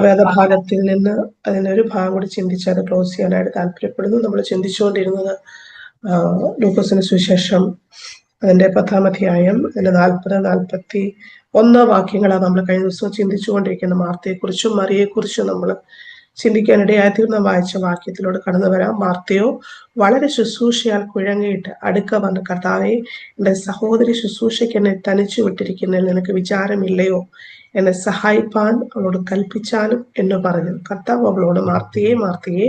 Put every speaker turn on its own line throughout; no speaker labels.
വേദഭാഗത്തിൽ നിന്ന് അതിനൊരു ഭാഗം കൂടി ചിന്തിച്ച് അത് ക്ലോസ് ചെയ്യാനായിട്ട് താല്പര്യപ്പെടുന്നു. നമ്മൾ ചിന്തിച്ചുകൊണ്ടിരുന്നത് ലൂക്കോസിന് സുവിശേഷം അതിന്റെ 10-ാം അധ്യായം അതിന്റെ 40-41 വാക്യങ്ങളാണ് നമ്മൾ കഴിഞ്ഞ ദിവസം ചിന്തിച്ചുകൊണ്ടിരിക്കുന്ന. മാർത്തയെക്കുറിച്ചും മറിയെക്കുറിച്ചും നമ്മൾ ചിന്തിക്കാനിടയായിത്തീർന്ന വായിച്ച വാക്യത്തിലൂടെ കടന്നു വരാം. മാർത്തയോ വളരെ ശുശ്രൂഷയാൽ കുഴങ്ങിയിട്ട് അടുക്ക വന്ന്, കർത്താവേ, എന്റെ സഹോദരി ശുശ്രൂഷയ്ക്ക് എന്നെ തനിച്ചു വിട്ടിരിക്കുന്നതിൽ നിനക്ക് വിചാരമില്ലയോ? എന്നെ സഹായിപ്പാൻ അവളോട് കൽപ്പിച്ചാലും എന്ന് പറഞ്ഞു. കർത്താവ് അവളോട്, മാർത്തയെ, മാർത്തയെ,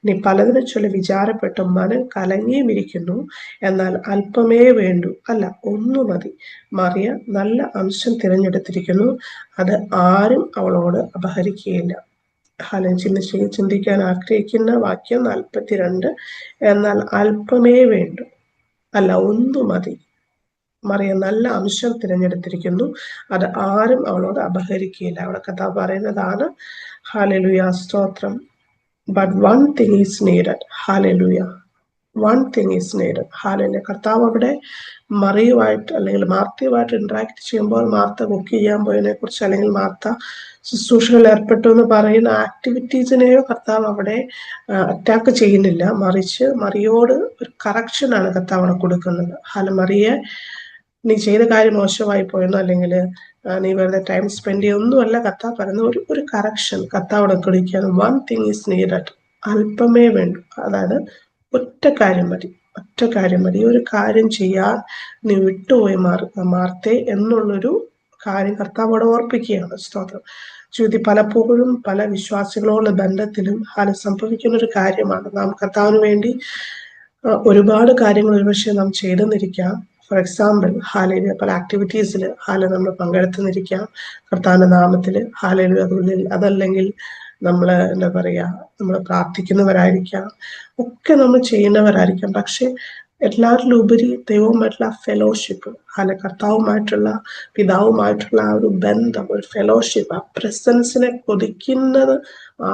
നീ പലതിനെ ചൊല്ലി വിചാരപ്പെട്ടു മനം കലങ്ങിയും ഇരിക്കുന്നു. എന്നാൽ അല്പമേ വേണ്ടു, അല്ല ഒന്നു മതി. മറിയ നല്ല അംശം തിരഞ്ഞെടുത്തിരിക്കുന്നു, അത് ആരും അവളോട് അപഹരിക്കുകയില്ല. ചിന്തിക്കാൻ ആഗ്രഹിക്കുന്ന വാക്യം 42. എന്നാൽ അല്പമേ വേണ്ടു, അല്ല ഒന്നു മതി. മറിയ നല്ല അംശം തിരഞ്ഞെടുത്തിരിക്കുന്നു, അത് ആരും അവളോട് അപഹരിക്കുകയില്ല. അവിടെ കഥ പറയുന്നതാണ്. ഹല്ലേലൂയ, സ്തോത്രം. But one thing is needed. Hallelujah, one thing is needed. Hallelujah. കർത്താവ് അവിടെ മറിയുമായിട്ട് അല്ലെങ്കിൽ മാർത്തയുമായിട്ട് ഇന്ററാക്ട് ചെയ്യുമ്പോൾ, മാർത്ത കുക്ക് ചെയ്യാൻ പോയതിനെ കുറിച്ച് അല്ലെങ്കിൽ മാർത്ത ശുശ്രൂഷകൾ ഏർപ്പെട്ടു എന്ന് പറയുന്ന ആക്ടിവിറ്റീസിനെയോ കർത്താവ് അവിടെ അറ്റാക്ക് ചെയ്യുന്നില്ല. മറിച്ച് മറിയോട് ഒരു കറക്ഷനാണ് കർത്താവ് അവിടെ കൊടുക്കുന്നത്. മറിയെ, നീ ചെയ്ത കാര്യം മോശമായി പോയെന്നോ അല്ലെങ്കിൽ നീ വെറുതെ ടൈം സ്പെൻഡ് ചെയ്യൊന്നുമല്ല കർത്താവ് പറയുന്ന ഒരു കറക്ഷൻ കർത്താവ് കൊടുക്കുകയാണ്. One thing is needed. അല്പമേ വേണ്ടു, അതായത് ഒറ്റ കാര്യം മതി, ഒറ്റ കാര്യം മതി. ഒരു കാര്യം ചെയ്യാൻ നീ വിട്ടുപോയി മാർത്തേ എന്നുള്ളൊരു കാര്യം കർത്താവ് അവിടെ ഓർപ്പിക്കുകയാണ്. സ്തോത്രം. ജീവിതത്തിൽ പലപ്പോഴും പല വിശ്വാസികളോടുള്ള ബന്ധത്തിലും അത് സംഭവിക്കുന്ന ഒരു കാര്യമാണ്. നാം കർത്താവിന് വേണ്ടി ഒരുപാട് കാര്യങ്ങൾ ഒരുപക്ഷെ നാം ചെയ്തെന്നിരിക്കാം. ഫോർ എക്സാമ്പിൾ, ഹാലയില് പല ആക്ടിവിറ്റീസിൽ നമ്മൾ പങ്കെടുത്തുന്നിരിക്കാം കർത്താവിന്റെ നാമത്തില്. ഹാലയില് അതല്ലെങ്കിൽ നമ്മൾ എന്താ പറയാ, നമ്മൾ പ്രാർത്ഥിക്കുന്നവരായിരിക്കാം, ഒക്കെ നമ്മൾ ചെയ്യുന്നവരായിരിക്കാം. പക്ഷെ എല്ലാവരിലുപരി ദൈവവുമായിട്ടുള്ള ഫെലോഷിപ്പ്, കർത്താവുമായിട്ടുള്ള പിതാവുമായിട്ടുള്ള ആ ഒരു ബന്ധം, ഒരു ഫെലോഷിപ്പ്, ആ പ്രസൻസിനെ കൊതിക്കുന്നത്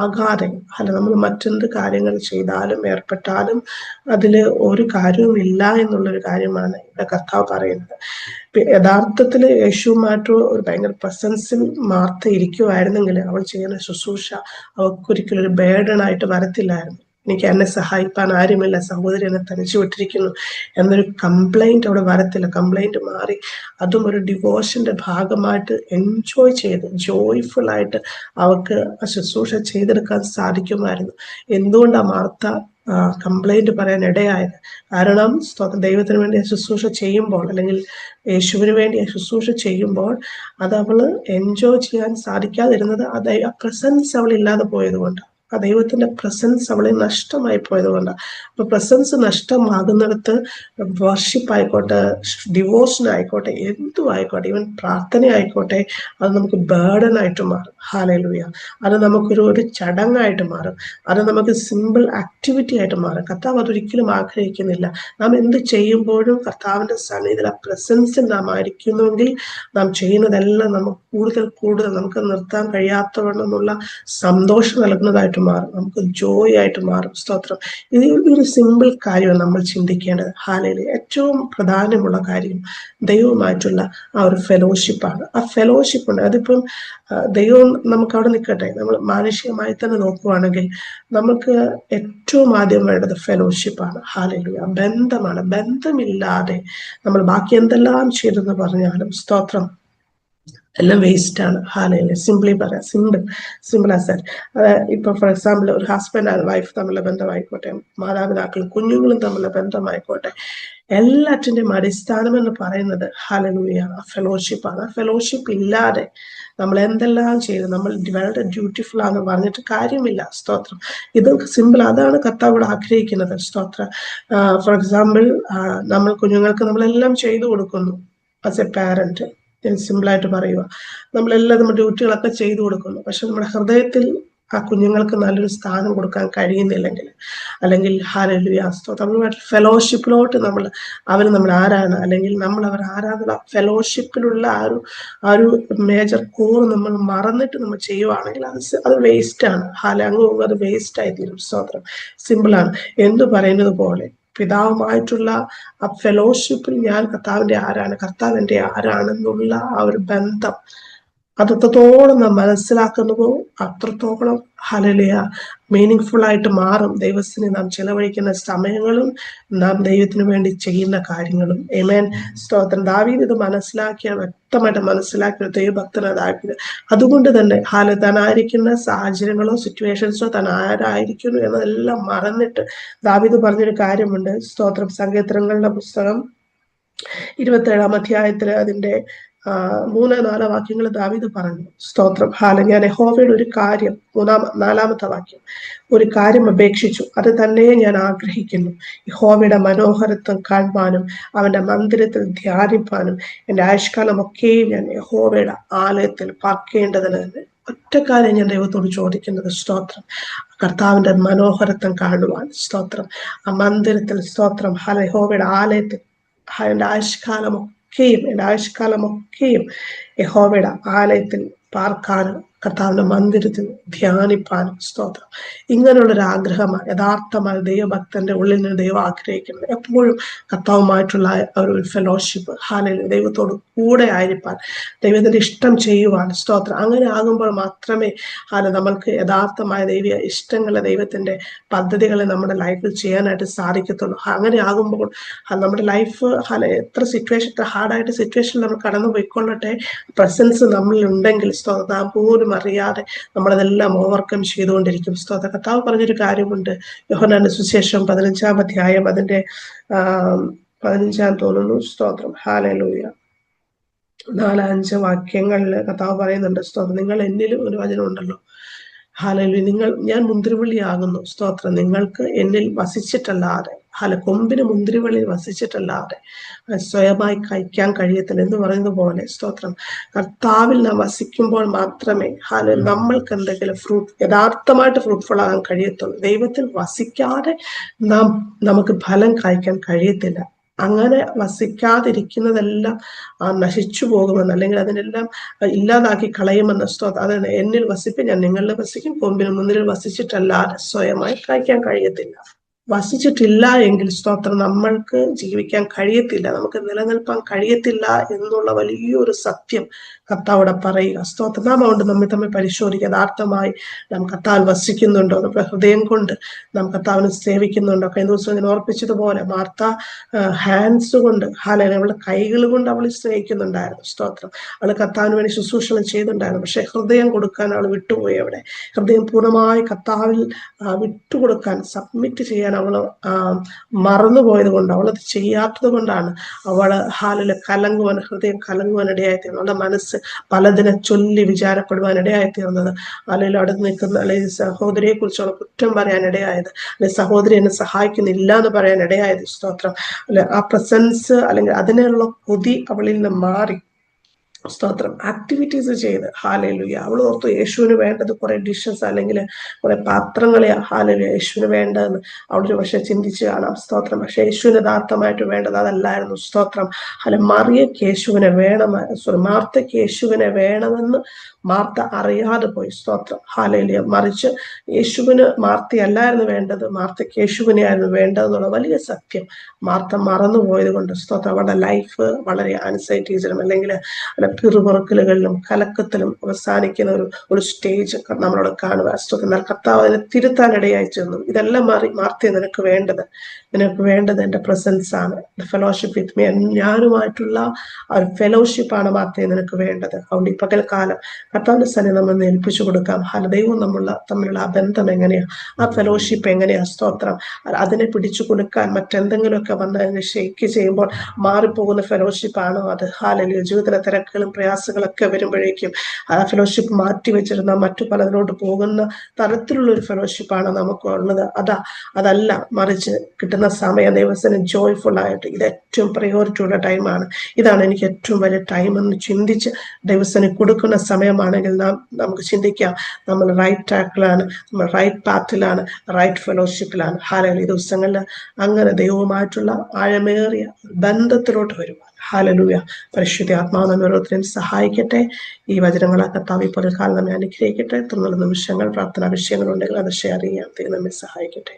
ആകാതെ നമ്മൾ മറ്റെന്ത് കാര്യങ്ങൾ ചെയ്താലും ഏർപ്പെട്ടാലും അതിൽ ഒരു കാര്യവും ഇല്ല എന്നുള്ളൊരു കാര്യമാണ് ഇവിടെ കർത്താവ് പറയുന്നത്. യഥാർത്ഥത്തിൽ യേശുവുമായിട്ട് ഒരു ഭയങ്കര പ്രസൻസിൽ മാർത്ത ഇരിക്കുമായിരുന്നെങ്കിൽ അവൾ ചെയ്യുന്ന ശുശ്രൂഷ അവൾക്കൊരിക്കലും ഒരു ബേർഡനായിട്ട് വരത്തില്ലായിരുന്നു. എനിക്ക് എന്നെ സഹായിപ്പാൻ ആരുമില്ല, സഹോദരി എന്നെ തനിച്ചു വിട്ടിരിക്കുന്നു എന്നൊരു കംപ്ലൈന്റ് അവിടെ വരത്തില്ല. കംപ്ലൈന്റ് മാറി അതും ഒരു ഡിവോഷന്റെ ഭാഗമായിട്ട് എൻജോയ് ചെയ്ത് ജോയ്ഫുൾ ആയിട്ട് അവൾക്ക് ആ ശുശ്രൂഷ ചെയ്തെടുക്കാൻ സാധിക്കുമായിരുന്നു. എന്തുകൊണ്ടാണ് മാർത്ത കംപ്ലൈന്റ് പറയാൻ ഇടയായത്? കാരണം ദൈവത്തിന് വേണ്ടി ശുശ്രൂഷ ചെയ്യുമ്പോൾ അല്ലെങ്കിൽ യേശുവിന് വേണ്ടി ശുശ്രൂഷ ചെയ്യുമ്പോൾ അത് അവള് എൻജോയ് ചെയ്യാൻ സാധിക്കാതിരുന്നത് ആ പ്രസൻസ് അവൾ ഇല്ലാതെ പോയത് കൊണ്ട്, ആ ദൈവത്തിന്റെ പ്രസൻസ് അവളെ നഷ്ടമായി പോയത് കൊണ്ടാണ്. അപ്പൊ പ്രസൻസ് നഷ്ടമാകുന്നിടത്ത് വർഷിപ്പ് ആയിക്കോട്ടെ, ഡിവോഷൻ ആയിക്കോട്ടെ, എന്തും ആയിക്കോട്ടെ, ഈവൻ പ്രാർത്ഥന ആയിക്കോട്ടെ, അത് നമുക്ക് ബേർഡൻ ആയിട്ട് മാറും. ഹല്ലേലൂയ. അത് നമുക്കൊരു ചടങ്ങായിട്ട് മാറും. അത് നമുക്ക് സിമ്പിൾ ആക്ടിവിറ്റി ആയിട്ട് മാറും. കർത്താവ് അതൊരിക്കലും ആഗ്രഹിക്കുന്നില്ല. നാം എന്ത് ചെയ്യുമ്പോഴും കർത്താവിന്റെ സന്നിധിയിൽ ആ പ്രസൻസിൽ നാം ആയിരിക്കുന്നുവെങ്കിൽ നാം ചെയ്യുന്നതെല്ലാം നമുക്ക് കൂടുതൽ നമുക്ക് നിർത്താൻ കഴിയാത്തവണ്ണമെന്നുള്ള സന്തോഷം നൽകുന്നതായിട്ട് മാറും, നമുക്ക് ജോയ് ആയിട്ട് മാറും. സ്തോത്രം. ഇത് ഒരു സിമ്പിൾ കാര്യമാണ് നമ്മൾ ചിന്തിക്കേണ്ടത്. ഹാലയില് ഏറ്റവും പ്രധാനമുള്ള കാര്യം ദൈവവുമായിട്ടുള്ള ആ ഒരു ഫെലോഷിപ്പാണ്. ആ ഫെലോഷിപ്പ് ഉണ്ട്. അതിപ്പം ദൈവം നമുക്ക് അവിടെ നിൽക്കട്ടെ, നമ്മൾ മാനുഷികമായി തന്നെ നോക്കുവാണെങ്കിൽ നമുക്ക് ഏറ്റവും ആദ്യം വേണ്ടത് ഫെലോഷിപ്പാണ്. ഹാലയിലൂയ, ബന്ധമാണ്. ബന്ധമില്ലാതെ നമ്മൾ ബാക്കി എന്തെല്ലാം ചെയ്തെന്ന് പറഞ്ഞാലും സ്തോത്രം എല്ലാം വേസ്റ്റ് ആണ്. ഹാലയില് സിംപ്ലി പറയാം, സിമ്പിൾ ആസ് ഇപ്പൊ ഫോർ എക്സാമ്പിൾ ഒരു ഹസ്ബൻഡ് ആൻഡ് വൈഫ് തമ്മിലുള്ള ബന്ധമായിക്കോട്ടെ, മാതാപിതാക്കളും കുഞ്ഞുങ്ങളും തമ്മിലുള്ള ബന്ധമായിക്കോട്ടെ, എല്ലാറ്റിന്റെയും അടിസ്ഥാനം എന്ന് പറയുന്നത് ഹല്ലേലൂയ ഫെലോഷിപ്പാണ്. ആ ഫെലോഷിപ്പ് ഇല്ലാതെ നമ്മൾ എന്തെല്ലാം ചെയ്ത് നമ്മൾ വളരെ ഡ്യൂട്ടിഫുൾ ആണെന്ന് പറഞ്ഞിട്ട് കാര്യമില്ല. സ്തോത്രം. ഇത് സിമ്പിൾ, അതാണ് കർത്താവ് ആഗ്രഹിക്കുന്നത്. സ്തോത്രം. ഫോർ എക്സാമ്പിൾ, നമ്മൾ കുഞ്ഞുങ്ങൾക്ക് നമ്മളെല്ലാം ചെയ്തു കൊടുക്കുന്നു. ആസ് എ പാരന്റ് സിമ്പിളായിട്ട് പറയുക, നമ്മളെല്ലാം നമ്മുടെ ഡ്യൂട്ടികളൊക്കെ ചെയ്തു കൊടുക്കുന്നു. പക്ഷെ നമ്മുടെ ഹൃദയത്തിൽ ആ കുഞ്ഞുങ്ങൾക്ക് നല്ലൊരു സ്ഥാനം കൊടുക്കാൻ കഴിയുന്നില്ലെങ്കിൽ, അല്ലെങ്കിൽ ഹല്ലേലൂയ നമ്മളുമായിട്ട് ഫെലോഷിപ്പിലോട്ട് നമ്മൾ ആരാണ്, അല്ലെങ്കിൽ നമ്മൾ അവർ ആരാധന ഫെലോഷിപ്പിലുള്ള ആ ഒരു മേജർ കോർ നമ്മൾ മറന്നിട്ട് നമ്മൾ ചെയ്യുവാണെങ്കിൽ അത് വേസ്റ്റ് ആണ്. അങ്ങ് അത് വേസ്റ്റ് ആയി തീരും. സ്തോത്രം. സിമ്പിളാണ്. എന്തു പറയുന്നത് പോലെ പിതാവുമായിട്ടുള്ള ആ ഫെലോഷിപ്പിൽ ഞാൻ കർത്താവിന്റെ ആരാണ്, കർത്താവിന്റെ ആരാണെന്നുള്ള ആ ഒരു ബന്ധം അത്രത്തോളം നാം മനസ്സിലാക്കുന്നുവോ അത്രത്തോളം ഹല്ലേലൂയ മീനിങ് ഫുൾ ആയിട്ട് മാറും ദൈവത്തിന് നാം ചെലവഴിക്കുന്ന സമയങ്ങളും നാം ദൈവത്തിന് വേണ്ടി ചെയ്യുന്ന കാര്യങ്ങളും. ആമേൻ. സ്തോത്രം. ദാവീദ് ഇത് വ്യക്തമായിട്ട് മനസ്സിലാക്കിയ ദൈവഭക്തനായ ദാവീദ്. അതുകൊണ്ട് തന്നെ താനായിരിക്കുന്ന സാഹചര്യങ്ങളോ സിറ്റുവേഷൻസോ താൻ ആരായിരിക്കുന്നു എന്നതെല്ലാം മറന്നിട്ട് ദാവീദ് പറഞ്ഞൊരു കാര്യമുണ്ട്. സ്തോത്രം. സങ്കീർത്തനങ്ങളുടെ പുസ്തകം 27-ാം അധ്യായത്തില് അതിന്റെ 3-4 വാക്യങ്ങൾ ദാവീദ് പറഞ്ഞു. സ്തോത്രം. ഞാൻ യഹോവയുടെ ഒരു കാര്യം, 4-ാമത്തെ വാക്യം, ഒരു കാര്യം അപേക്ഷിച്ചു, അത് തന്നെ ഞാൻ ആഗ്രഹിക്കുന്നു, യഹോവയുടെ മനോഹരത്വം കാണുവാനും അവന്റെ മന്ദിരത്തിൽ ധ്യാനിപ്പാനും എന്റെ ആയുഷ്കാലമൊക്കെയും ഞാൻ യഹോവയുടെ ആലയത്തിൽ പാർക്കേണ്ടതിന്. ഒറ്റ കാര്യം ഞാൻ ദൈവത്തോട് ചോദിക്കുന്നത്, സ്തോത്രം, കർത്താവിന്റെ മനോഹരത്വം കാണുവാൻ. സ്തോത്രം. ആ മന്ദിരത്തിൽ, സ്തോത്രം, യഹോവയുടെ ആലയത്തിൽ എൻ്റെ ആയുഷ്കാലമൊക്കെയും യഹോവയുടെ ആലയത്തിൽ പാർക്കാനും കർത്താവിന്റെ മന്ദിരത്തിൽ ധ്യാനിപ്പാനും. സ്തോത്രം. ഇങ്ങനെയുള്ളൊരു ആഗ്രഹമാണ് യഥാർത്ഥമായ ദൈവഭക്തന്റെ ഉള്ളിൽ നിന്ന് ദൈവം ആഗ്രഹിക്കുന്നത്. എപ്പോഴും കർത്താവുമായിട്ടുള്ള ഒരു ഫെലോഷിപ്പ്, ദൈവത്തോട് കൂടെ ആയിരിക്കാൻ, ദൈവത്തിന്റെ ഇഷ്ടം ചെയ്യുവാൻ. സ്തോത്രം. അങ്ങനെ ആകുമ്പോൾ മാത്രമേ നമ്മൾക്ക് യഥാർത്ഥമായ ദൈവീയ ഇഷ്ടങ്ങളെ, ദൈവത്തിന്റെ പദ്ധതികളെ നമ്മുടെ ലൈഫിൽ ചെയ്യാനായിട്ട് സാധിക്കത്തുള്ളൂ. അങ്ങനെ ആകുമ്പോൾ നമ്മുടെ ലൈഫ് എത്ര ഹാർഡായിട്ട് സിറ്റുവേഷൻ നമ്മൾ കടന്നു പോയിക്കൊള്ളട്ടെ, പ്രസൻസ് നമ്മളിൽ ഉണ്ടെങ്കിൽ നാം പോലും അറിയാതെ നമ്മളതെല്ലാം ഓവർകം ചെയ്തുകൊണ്ടിരിക്കും. സ്തോത്ര. കർത്താവ് പറഞ്ഞൊരു കാര്യമുണ്ട്. യോഹന്നാന്റെ സുവിശേഷം 15-ാം അധ്യായം അതിന്റെ 15 തോന്നുന്നു. സ്തോത്രം. ഹല്ലേലൂയ. 4-5 വാക്യങ്ങളിൽ കർത്താവ് പറയുന്നുണ്ട്. സ്തോത്രം. നിങ്ങൾ എന്നിലും, ഒരു വചനം ഉണ്ടല്ലോ, ഹല്ലേലൂയ, ഞാൻ മുന്തിരിവള്ളിയാകുന്നു. സ്തോത്രം. നിങ്ങൾക്ക് എന്നിൽ വസിച്ചിട്ടല്ലാതെ, കൊമ്പിന് മുന്തിരിവള്ളിയിൽ വസിച്ചിട്ടല്ലാതെ സ്വയമായി കഴിക്കാൻ കഴിയത്തില്ല എന്ന് പറയുന്നത് പോലെ, സ്തോത്രം, കർത്താവിൽ നാം വസിക്കുമ്പോൾ മാത്രമേ നമ്മൾക്ക് എന്തെങ്കിലും യഥാർത്ഥമായിട്ട് ഫ്രൂട്ട്ഫുൾ ആകാൻ കഴിയത്തുള്ളൂ. ദൈവത്തിൽ വസിക്കാതെ നമുക്ക് ഫലം കഴിക്കാൻ കഴിയത്തില്ല. അങ്ങനെ വസിക്കാതിരിക്കുന്നതെല്ലാം നശിച്ചു പോകുമെന്ന്, അല്ലെങ്കിൽ അതിനെല്ലാം ഇല്ലാതാക്കി കളയുമെന്ന്. സ്തോത്രം. അതാണ് എന്നിൽ വസിപ്പ്, ഞാൻ നിങ്ങളിൽ വസിക്കും, കൊമ്പിന് മുന്നിൽ വസിച്ചിട്ടല്ലാതെ സ്വയമായി കഴിക്കാൻ കഴിയത്തില്ല. വസിച്ചിട്ടില്ല എങ്കിൽ, സ്തോത്രം, നമ്മൾക്ക് ജീവിക്കാൻ കഴിയത്തില്ല, നമുക്ക് നിലനിൽപ്പാൻ കഴിയത്തില്ല എന്നുള്ള വലിയൊരു സത്യം കർത്താവോടെ പറയുക. സ്തോത്രം. നാം അതുകൊണ്ട് നമ്മെ തമ്മിൽ പരിശോധിക്കുക. യഥാർത്ഥമായി നാം കർത്താവിൽ വസിക്കുന്നുണ്ടോ, നമ്മുടെ ഹൃദയം കൊണ്ട് നാം കർത്താവിനെ സേവിക്കുന്നുണ്ടോ. കഴിഞ്ഞ ദിവസം ഞാൻ ഓർപ്പിച്ചതുപോലെ മാർത്ത ഹാൻഡ്സ് കൊണ്ട്, അവളുടെ കൈകൾ കൊണ്ട് അവൾ സ്നേഹിക്കുന്നുണ്ടായിരുന്നു. സ്തോത്രം. അവൾ കർത്താവിന് വേണ്ടി ശുശ്രൂഷണം ചെയ്യുന്നുണ്ടായിരുന്നു. പക്ഷെ ഹൃദയം കൊടുക്കാൻ അവൾ വിട്ടുപോയി. അവിടെ ഹൃദയം പൂർണ്ണമായി കർത്താവിൽ വിട്ടുകൊടുക്കാൻ, സബ്മിറ്റ് ചെയ്യാൻ അവള് മറന്നുപോയത് കൊണ്ട്, അവളത് ചെയ്യാത്തത് കൊണ്ടാണ് അവള് ഹൃദയം കലങ്ങുവാൻ ഇടയായിത്തീർന്നത്. അവളുടെ മനസ്സ് പലതിനെ ചൊല്ലി വിചാരപ്പെടുവാൻ ഇടയായിത്തീർന്നത്. അല്ലെങ്കിൽ അവിടെ നിൽക്കുന്ന, അല്ലെങ്കിൽ സഹോദരിയെ കുറിച്ച് അവൾ കുറ്റം പറയാൻ ഇടയായത്, അല്ലെങ്കിൽ സഹോദരി എന്നെ സഹായിക്കുന്നില്ല എന്ന് പറയാൻ ഇടയായത്. സ്തോത്രം. ആ പ്രസൻസ്, അല്ലെങ്കിൽ അതിനുള്ള കൊതി അവളിൽ നിന്ന് മാറി. സ്തോത്രം. ആക്ടിവിറ്റീസ് ചെയ്ത് ഹല്ലേലൂയ. അവൾ ഓർത്തു യേശുവിന് വേണ്ടത് കുറെ ഡിഷസ് അല്ലെങ്കിൽ കുറെ പാത്രങ്ങളെ ഹല്ലേലൂയ യേശുവിന് വേണ്ടതെന്ന് അവളൊരു പക്ഷെ ചിന്തിച്ച് കാണാം. സ്തോത്രം. പക്ഷെ യേശുവിന് യഥാർത്ഥമായിട്ട് വേണ്ടത് അതല്ലായിരുന്നു. സ്തോത്രം. മാർത്തയ്ക്ക് യേശുവിനെ വേണമെന്ന് മാർത്ത അറിയാതെ പോയി. സ്തോത്രം. ഹല്ലേലൂയ. മറിച്ച് യേശുവിന് മാർത്തയല്ലായിരുന്നു വേണ്ടത്, മാർത്തയ്ക്ക് യേശുവിനെയായിരുന്നു വേണ്ടതെന്നുള്ള വലിയ സത്യം മാർത്ത മറന്നുപോയത് കൊണ്ട്, സ്തോത്രം, അവരുടെ ലൈഫ് വളരെ ആൻസൈറ്റീസിലും അല്ലെങ്കിൽ പിറുപുറക്കലുകളിലും കലക്കത്തിലും അവസാനിക്കുന്ന ഒരു സ്റ്റേജ് നമ്മളോട് കാണുക. എന്നാൽ കർത്താവ് അതിനെ തിരുത്താനിടയായി ചെന്നു. ഇതെല്ലാം മാർത്തയെ നിനക്ക് വേണ്ടത് എൻ്റെ പ്രസൻസ് ആണ്, ഫെലോഷിപ്പ് വിത്ത് മീ, ഞാനുമായിട്ടുള്ള ആ ഒരു ഫെലോഷിപ്പാണ് മാർത്തയെ നിനക്ക് വേണ്ടത്. അതുകൊണ്ട് ഈ പകൽക്കാലം കർത്താവിന്റെ സന്നിധി നമ്മൾ ഏൽപ്പിച്ചു കൊടുക്കാം. ദൈവം തമ്മിലുള്ള ആ ബന്ധം എങ്ങനെയാ, ആ ഫെലോഷിപ്പ് എങ്ങനെയാ. സ്തോത്രം. അതിനെ പിടിച്ചു കൊടുക്കാൻ മറ്റെന്തെങ്കിലുമൊക്കെ വന്ന് ഷെയ്ക്ക് ചെയ്യുമ്പോൾ മാറിപ്പോകുന്ന ഫെലോഷിപ്പാണോ അത്? ഹല്ലേലൂയ. ജീവിതത്തിലെ തിരക്കുകളും പ്രയാസങ്ങളൊക്കെ വരുമ്പോഴേക്കും ആ ഫെലോഷിപ്പ് മാറ്റി വെച്ചിരുന്ന മറ്റു പലതിലോട്ട് പോകുന്ന തരത്തിലുള്ള ഒരു ഫെലോഷിപ്പാണ് നമുക്ക് ഉള്ളത്. അതല്ല, മറിച്ച് കിട്ടുന്ന സമയം ദൈവത്തിന് ജോയ്ഫുൾ ആയിട്ട്, ഇത് ഏറ്റവും പ്രയോറിറ്റി ഉള്ള ടൈമാണ്, ഇതാണ് എനിക്ക് ഏറ്റവും വലിയ ടൈം എന്ന് ചിന്തിച്ച് ദൈവത്തിന് കൊടുക്കുന്ന സമയമാണെങ്കിൽ നമുക്ക് ചിന്തിക്കാം, നമ്മൾ റൈറ്റ് ട്രാക്കിലാണ്, നമ്മൾ റൈറ്റ് പാത്തിലാണ്, റൈറ്റ് ഫെലോഷിപ്പിലാണ്. ഹല്ലേലൂയ. ഈ ദിവസങ്ങളിൽ അങ്ങനെ ദൈവവുമായിട്ടുള്ള ആഴമേറിയ ബന്ധത്തിലോട്ട് വരുവാൻ ഹല്ലേലൂയ പരിശുദ്ധ ആത്മാവ് നമ്മെ ഓരോരുത്തരെയും സഹായിക്കട്ടെ. ഈ വചനങ്ങളെ കർത്താവ് ഇപ്പോൾ കാലം നമ്മെ അനുഗ്രഹിക്കട്ടെ. തുടർന്നുള്ള നിമിഷങ്ങൾ പ്രാർത്ഥനാ വിഷയങ്ങളുണ്ടെങ്കിൽ അത് ഷെയർ ചെയ്യാൻ നമ്മെ സഹായിക്കട്ടെ.